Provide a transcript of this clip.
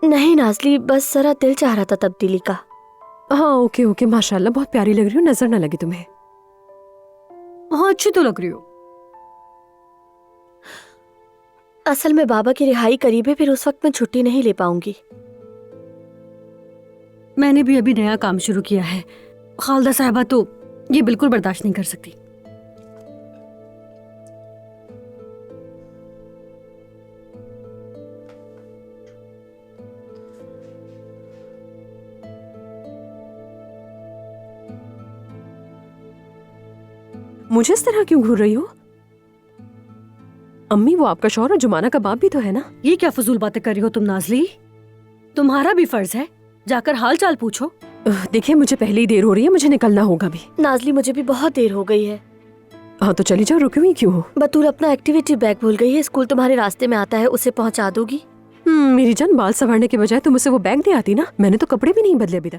नहीं नाज़ली, बस जरा दिल चाह रहा था तब्दीली का। हाँ ओके ओके, माशाल्लाह बहुत प्यारी लग रही हो, नजर ना लगे तुम्हें। हाँ अच्छी तो लग रही हो। असल में बाबा की रिहाई करीब है, फिर उस वक्त मैं छुट्टी नहीं ले पाऊंगी। मैंने भी अभी नया काम शुरू किया है। खालदा साहिबा तो ये बिल्कुल बर्दाश्त नहीं कर सकती। मुझे इस तरह क्यों घूर रही हो? अम्मी वो आपका शौहर और जुमाना का बाप भी तो है ना। ये क्या फजूल बातें कर रही हो तुम नाज़ली? तुम्हारा भी फर्ज है जाकर हाल चाल पूछो। देखिए मुझे पहले ही देर हो रही है, मुझे निकलना होगा भी। नाज़ली मुझे भी बहुत देर हो गई है। हाँ तो चली जाओ, रुकी हुई क्यों हो? बतूल अपना एक्टिविटी बैग भूल गई है, स्कूल तुम्हारे रास्ते में आता है, उसे पहुंचा दोगी? मेरी जान, बाल संवारने के बजाय तुम उसे वो बैग दे आती ना, मैंने तो कपड़े भी नहीं बदले अभी तक।